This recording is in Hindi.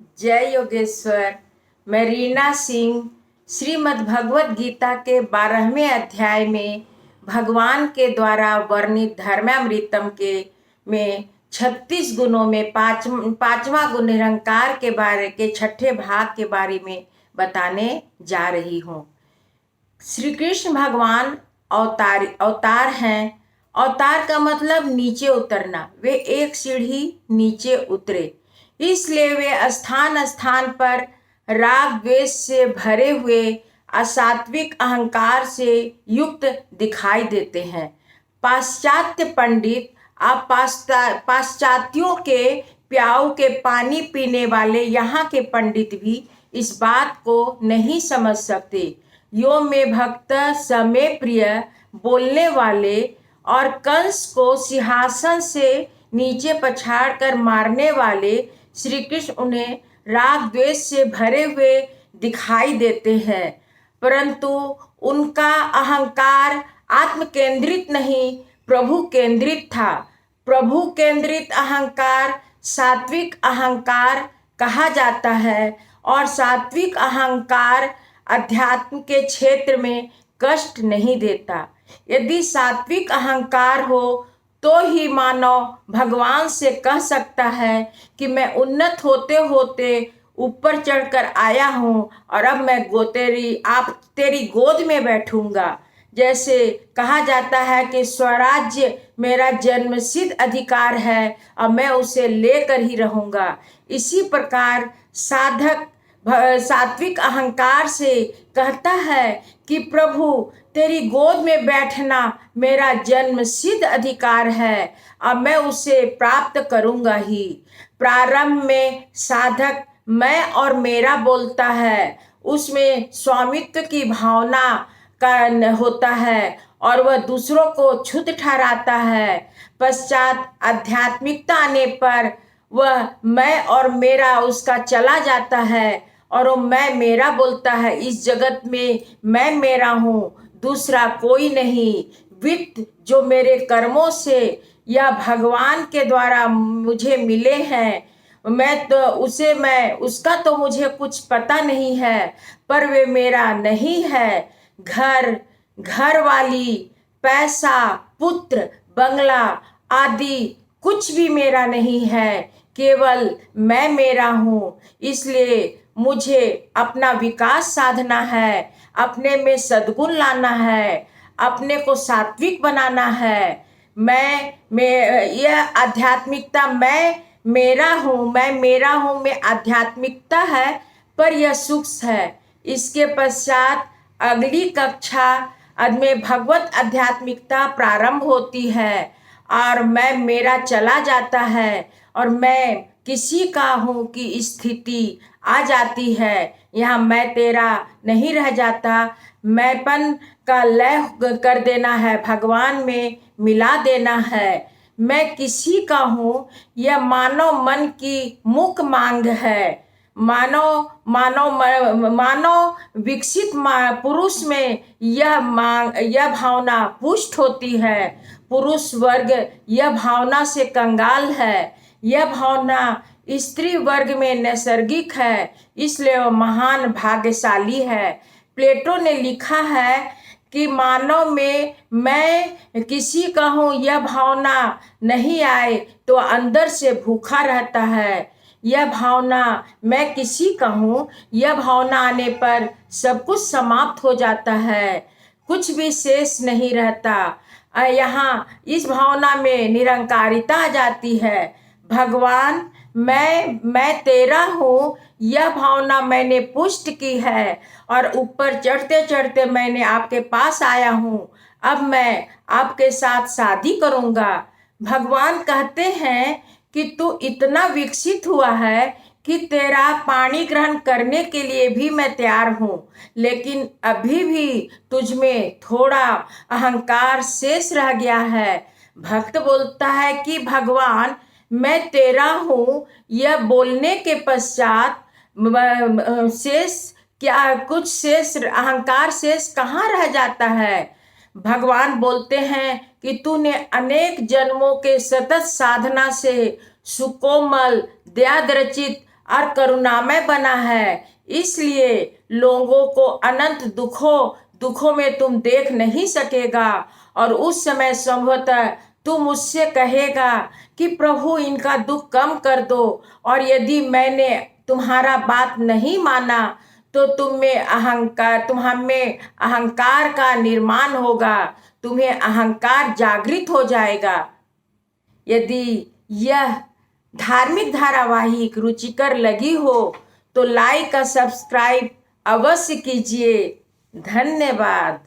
जय योगेश्वर। मैं रीना सिंह श्रीमद् भगवत गीता के 12वें अध्याय में भगवान के द्वारा वर्णित धर्मामृतम के में 36 गुणों में पांचवा गुण निरंकार के बारे के छठे भाग के बारे में बताने जा रही हूँ। श्री कृष्ण भगवान अवतार हैं। अवतार का मतलब नीचे उतरना। वे एक सीढ़ी नीचे उतरे, इसलिए वे स्थान स्थान पर राग द्वेष से भरे हुए असात्विक अहंकार से युक्त दिखाई देते हैं। पाश्चात्य पंडित आप पाश्चात्यों के प्याऊ के पानी पीने वाले यहाँ के पंडित भी इस बात को नहीं समझ सकते। यो में भक्त समय प्रिय बोलने वाले और कंस को सिंहासन से नीचे पछाड़ कर मारने वाले श्री कृष्ण उन्हें राग द्वेष से भरे हुए दिखाई देते हैं, परंतु उनका अहंकार आत्म केंद्रित नहीं, प्रभु केंद्रित था। प्रभु केंद्रित अहंकार सात्विक अहंकार कहा जाता है और सात्विक अहंकार अध्यात्म के क्षेत्र में कष्ट नहीं देता। यदि सात्विक अहंकार हो तो ही मानव भगवान से कह सकता है कि मैं उन्नत होते होते ऊपर चढ़कर आया हूँ और अब मैं तेरी गोद में बैठूंगा। जैसे कहा जाता है कि स्वराज्य मेरा जन्मसिद्ध अधिकार है और मैं उसे लेकर ही रहूंगा। इसी प्रकार साधक सात्विक अहंकार से कहता है कि प्रभु तेरी गोद में बैठना मेरा जन्मसिद्ध अधिकार है, अब मैं उसे प्राप्त करूंगा ही। प्रारंभ में साधक मैं और मेरा बोलता है, उसमें स्वामित्व की भावना का होता है और वह दूसरों को क्षुद्ध ठहराता है। पश्चात आध्यात्मिकता आने पर वह मैं और मेरा उसका चला जाता है और वो मैं मेरा बोलता है। इस जगत में मैं मेरा हूँ, दूसरा कोई नहीं। वित्त जो मेरे कर्मों से या भगवान के द्वारा मुझे मिले हैं, मैं उसका तो मुझे कुछ पता नहीं है, पर वे मेरा नहीं है। घर वाली, पैसा, पुत्र, बंगला आदि कुछ भी मेरा नहीं है, केवल मैं मेरा हूँ। इसलिए मुझे अपना विकास साधना है, अपने में सद्गुण लाना है, अपने को सात्विक बनाना है। यह आध्यात्मिकता मैं मेरा हूँ, मैं आध्यात्मिकता है, पर यह सूक्ष्म है। इसके पश्चात अगली कक्षा में भगवत आध्यात्मिकता प्रारंभ होती है और मैं मेरा चला जाता है और मैं किसी का हूँ की स्थिति आ जाती है। यहाँ मैं तेरा नहीं रह जाता, मैंपन का लय कर देना है, भगवान में मिला देना है। मैं किसी का हूँ, यह मानव मन की मुख्य मांग है। मानव विकसित पुरुष में यह भावना पुष्ट होती है। पुरुष वर्ग यह भावना से कंगाल है। यह भावना स्त्री वर्ग में नैसर्गिक है, इसलिए वह महान भाग्यशाली है। प्लेटो ने लिखा है कि मानव में मैं किसी का हूँ यह भावना नहीं आए तो अंदर से भूखा रहता है। यह भावना मैं किसी का हूँ, यह भावना आने पर सब कुछ समाप्त हो जाता है, कुछ भी शेष नहीं रहता। यहाँ इस भावना में निरंकारिता आ जाती है। भगवान मैं तेरा हूँ, यह भावना मैंने पुष्ट की है और ऊपर चढ़ते चढ़ते मैंने आपके पास आया हूँ। अब मैं आपके साथ शादी करूँगा। भगवान कहते हैं कि तू इतना विकसित हुआ है कि तेरा पानी ग्रहण करने के लिए भी मैं तैयार हूँ, लेकिन अभी भी तुझ में थोड़ा अहंकार शेष रह गया है। भक्त बोलता है कि भगवान मैं तेरा हूँ, यह बोलने के पश्चात शेष क्या कुछ शेष अहंकार शेष कहाँ रह जाता है। भगवान बोलते हैं कि तूने अनेक जन्मों के सतत साधना से सुकोमल दयाद्रचित और करुणामय बना है, इसलिए लोगों को अनंत दुखों में तुम देख नहीं सकेगा। और उस समय संभवतः तुम मुझसे कहेगा कि प्रभु इनका दुख कम कर दो, और यदि मैंने तुम्हारा बात नहीं माना तो तुम में अहंकार का निर्माण होगा, तुम्हें अहंकार जागृत हो जाएगा। यदि यह धार्मिक धारावाहिक रुचिकर लगी हो तो लाइक और सब्सक्राइब अवश्य कीजिए। धन्यवाद।